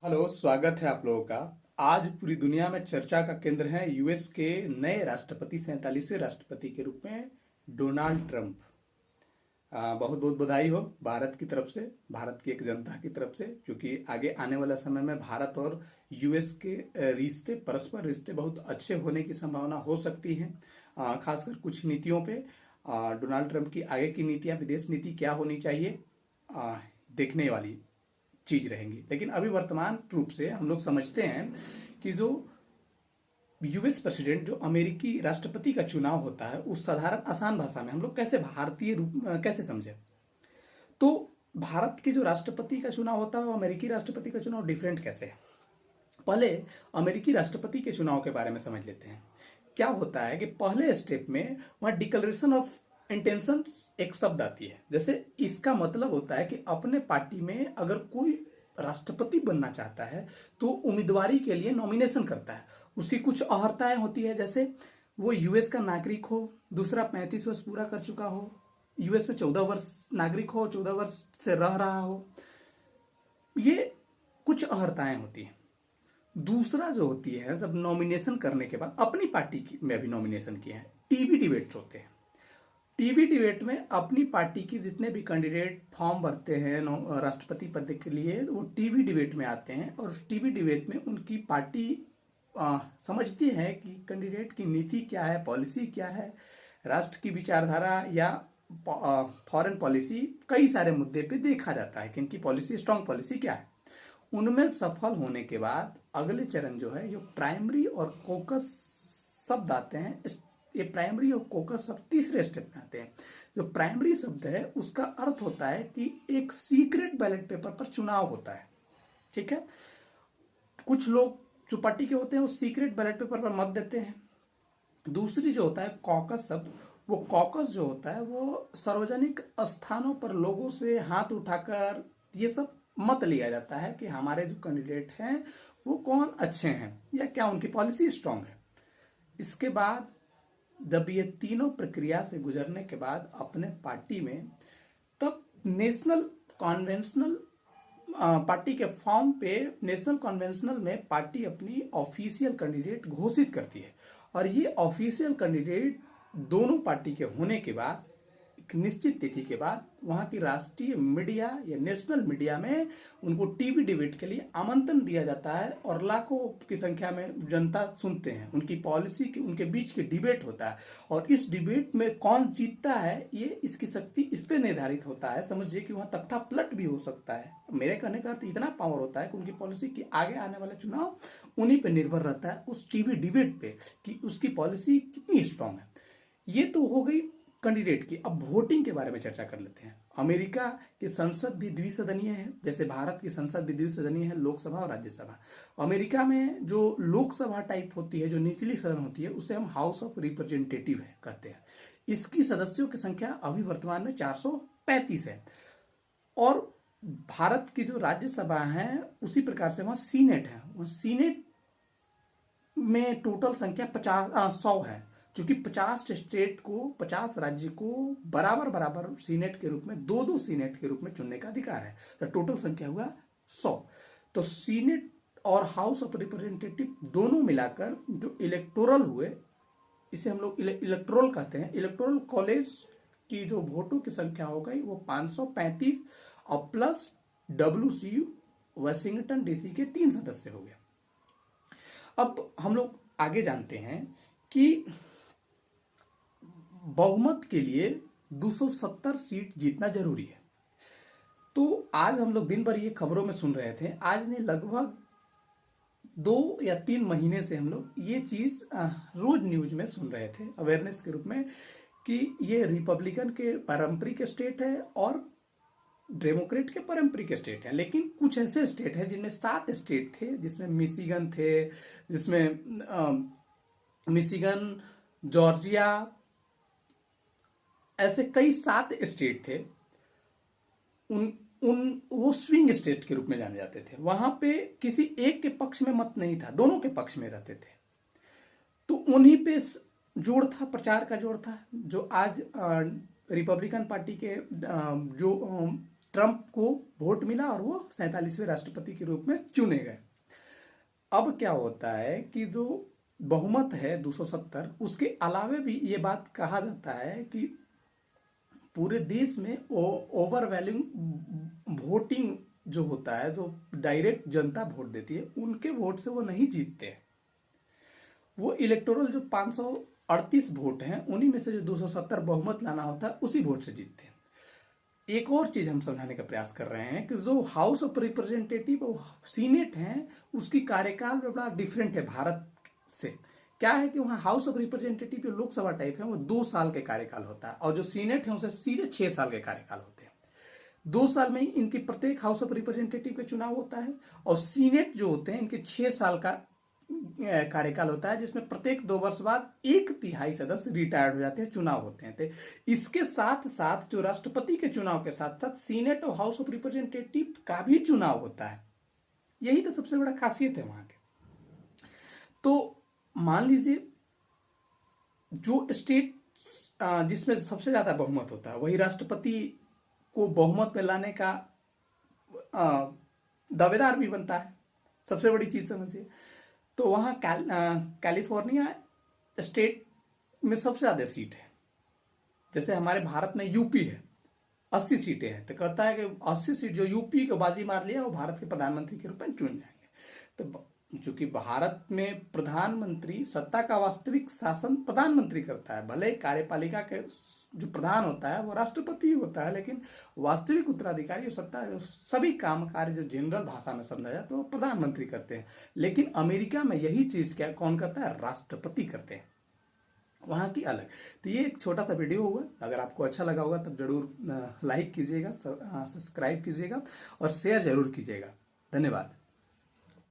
Hello, स्वागत है आप लोगों का। आज पूरी दुनिया में चर्चा का केंद्र है यूएस के नए राष्ट्रपति, 47वें राष्ट्रपति के रूप में डोनाल्ड ट्रंप। बहुत बहुत बधाई हो भारत की तरफ से, भारत की एक जनता की तरफ से, क्योंकि आगे आने वाला समय में भारत और यूएस के रिश्ते, परस्पर रिश्ते बहुत अच्छे होने की संभावना हो सकती है। खासकर कुछ नीतियों पे डोनाल्ड ट्रंप की आगे की नीतियां, विदेश नीति क्या होनी चाहिए, देखने वाली चीज रहेंगी। लेकिन अभी वर्तमान रूप से हम लोग समझते हैं कि जो यूएस प्रेसिडेंट, जो अमेरिकी राष्ट्रपति का चुनाव होता है, उस साधारण आसान भाषा में हम लोग कैसे भारतीय रूप कैसे समझे, तो भारत के जो राष्ट्रपति का चुनाव होता है और अमेरिकी राष्ट्रपति का चुनाव डिफरेंट कैसे है। पहले अमेरिकी राष्ट्रपति के चुनाव के बारे में समझ लेते हैं। क्या होता है कि पहले स्टेप में वहाँ डिक्लेरेशन ऑफ इंटेंशन एक शब्द आती है। जैसे इसका मतलब होता है कि अपने पार्टी में अगर कोई राष्ट्रपति बनना चाहता है तो उम्मीदवारी के लिए नॉमिनेशन करता है। उसकी कुछ अहर्ताएं होती है, जैसे वो यूएस का नागरिक हो, दूसरा 35 वर्ष पूरा कर चुका हो, यूएस में 14 वर्ष नागरिक हो, 14 वर्ष से रह रहा हो। ये कुछ अहर्ताएं होती हैं। दूसरा जो होती है, जब नॉमिनेशन करने के बाद अपनी पार्टी की में भी नॉमिनेशन किए हैं, टीवी डिबेट्स होते हैं। टीवी डिबेट में अपनी पार्टी की जितने भी कैंडिडेट फॉर्म भरते हैं राष्ट्रपति पद के लिए, वो टीवी डिबेट में आते हैं और उस टीवी डिबेट में उनकी पार्टी समझती है कि कैंडिडेट की नीति क्या है, पॉलिसी क्या है, राष्ट्र की विचारधारा या फॉरेन पॉलिसी, कई सारे मुद्दे पे देखा जाता है कि इनकी पॉलिसी, स्ट्रांग पॉलिसी क्या है। उनमें सफल होने के बाद अगले चरण जो है, जो प्राइमरी और कोकस शब्द आते हैं, ये प्राइमरी और कोकस शब्द तीसरे स्टेप में आते हैं। जो प्राइमरी शब्द है उसका अर्थ होता है कि एक सीक्रेट बैलेट पेपर पर चुनाव होता है। ठीक है, कुछ लोग जो पार्टी के होते हैं वो सीक्रेट बैलेट पेपर पर मत देते हैं। दूसरी जो होता है कॉकस शब्द, वो कॉकस जो होता है वो सार्वजनिक स्थानों पर लोगों से हाथ उठाकर ये सब मत लिया जाता है कि हमारे जो कैंडिडेट हैं वो कौन अच्छे हैं या क्या उनकी पॉलिसी स्ट्रांग है। इसके बाद जब ये तीनों प्रक्रिया से गुजरने के बाद अपने पार्टी में, तब नेशनल कॉन्वेंशनल पार्टी के फॉर्म पे, नेशनल कॉन्वेंशनल में पार्टी अपनी ऑफिशियल कैंडिडेट घोषित करती है। और ये ऑफिशियल कैंडिडेट दोनों पार्टी के होने के बाद एक निश्चित तिथि के बाद वहाँ की राष्ट्रीय मीडिया या नेशनल मीडिया में उनको टीवी डिबेट के लिए आमंत्रण दिया जाता है और लाखों की संख्या में जनता सुनते हैं। उनकी पॉलिसी के, उनके बीच के डिबेट होता है और इस डिबेट में कौन जीतता है, ये इसकी शक्ति इस पर निर्धारित होता है। समझिए कि वहाँ तख्ता पलट भी हो सकता है। मेरे कहने का अर्थ इतना पावर होता है कि उनकी पॉलिसी की आगे आने वाला चुनाव उन्हीं पर निर्भर रहता है, उस टीवी डिबेट पे, कि उसकी पॉलिसी कितनी स्ट्रांग है। ये तो हो गई कैंडिडेट की। अब वोटिंग के बारे में चर्चा कर लेते हैं। अमेरिका की संसद भी द्विसदनीय है, जैसे भारत की संसद भी द्विसदनीय है, लोकसभा और राज्यसभा। अमेरिका में जो लोकसभा टाइप होती है, जो निचली सदन होती है, उसे हम हाउस ऑफ रिप्रेजेंटेटिव है कहते हैं। इसकी सदस्यों की संख्या अभी वर्तमान में 435 है। और भारत की जो राज्यसभा है उसी प्रकार से वहाँ सीनेट है। वहाँ सीनेट में टोटल संख्या 100 है, क्योंकि 50 स्टेट को, 50 राज्य को बराबर बराबर सीनेट के रूप में, दो दो सीनेट के रूप में चुनने का अधिकार है। तो टोटल संख्या हुआ 100। तो सीनेट और हाउस ऑफ रिप्रेजेंटेटिव दोनों मिलाकर जो इलेक्टोरल हुए, इसे हम लोग इलेक्टोरल कहते हैं। इलेक्टोरल कॉलेज की जो वोटों की संख्या हो गई वो 535 और प्लस WCU वाशिंगटन DC के 3 सदस्य हो गए। अब हम लोग आगे जानते हैं कि बहुमत के लिए 270 सीट जीतना जरूरी है। तो आज हम लोग दिन भर ये खबरों में सुन रहे थे, आज नहीं लगभग 2 या 3 महीने से हम लोग ये चीज रोज न्यूज में सुन रहे थे, अवेयरनेस के रूप में, कि ये रिपब्लिकन के पारंपरिक स्टेट है और डेमोक्रेट के पारंपरिक स्टेट है। लेकिन कुछ ऐसे स्टेट हैं जिनमें 7 स्टेट थे, जिसमें मिशिगन थे, जिसमें मिशिगन, जॉर्जिया, ऐसे कई 7 स्टेट थे। उन उन वो स्विंग स्टेट के रूप में जाने जाते थे। वहां पे किसी एक के पक्ष में मत नहीं था, दोनों के पक्ष में रहते थे। तो उन्हीं पे जोड़ था, प्रचार का जोड़ था, जो आज रिपब्लिकन पार्टी के जो ट्रंप को वोट मिला और वो 47वें राष्ट्रपति के रूप में चुने गए। अब क्या होता है कि जो बहुमत है 270, उसके अलावे भी ये बात कहा जाता है कि पूरे देश में ओवरवेलमिंग वोटिंग जो होता है, जो डायरेक्ट जनता वोट देती है, उनके वोट से वो नहीं जीतते हैं। वो इलेक्टोरल जो 538 वोट हैं, उन्हीं में से जो 270 बहुमत लाना होता है, उसी वोट से जीतते हैं। एक और चीज हम समझाने का प्रयास कर रहे हैं कि जो हाउस ऑफ रिप्रेजेंटेटिव और सीनेट है, उसकी कार्यकाल में बड़ा डिफरेंट है भारत से। क्या है कि वहाँ हाउस ऑफ रिप्रेजेंटेटिव जो लोकसभा टाइप है वो 2 साल के कार्यकाल होता है, और जो सीनेट है उसे सीधे 6 साल के कार्यकाल होते हैं। 2 साल में इनकी प्रत्येक हाउस ऑफ रिप्रेजेंटेटिव का चुनाव होता है, और सीनेट जो होते हैं इनके 6 साल का कार्यकाल होता है, जिसमें प्रत्येक 2 वर्ष बाद 1/3 सदस्य रिटायर्ड हो जाते हैं, चुनाव होते हैं। तो इसके साथ साथ जो राष्ट्रपति के चुनाव के साथ साथ सीनेट और हाउस ऑफ रिप्रेजेंटेटिव का भी चुनाव होता है। यही तो सबसे बड़ा खासियत है वहां के। तो मान लीजिए जो स्टेट जिसमें सबसे ज्यादा बहुमत होता है, वही राष्ट्रपति को बहुमत में लाने का दावेदार भी बनता है। सबसे बड़ी चीज समझिए, तो वहाँ कैलिफोर्निया स्टेट में सबसे ज़्यादा सीट है। जैसे हमारे भारत में यूपी है, 80 सीटें हैं, तो कहता है कि 80 सीट जो यूपी को बाजी मार लिया वो भारत के प्रधानमंत्री के रूप में चुन जाएंगे। तो चूंकि भारत में प्रधानमंत्री सत्ता का वास्तविक शासन प्रधानमंत्री करता है, भले कार्यपालिका के जो प्रधान होता है वो राष्ट्रपति होता है, लेकिन वास्तविक उत्तराधिकारी सत्ता सभी काम कार्य जो जनरल भाषा में समझा जाए तो वो प्रधानमंत्री करते हैं। लेकिन अमेरिका में यही चीज क्या कौन करता है? राष्ट्रपति करते हैं, वहाँ की अलग। तो ये एक छोटा सा वीडियो होगा, अगर आपको अच्छा लगा होगा तब जरूर लाइक कीजिएगा, सब्सक्राइब कीजिएगा और शेयर जरूर कीजिएगा। धन्यवाद।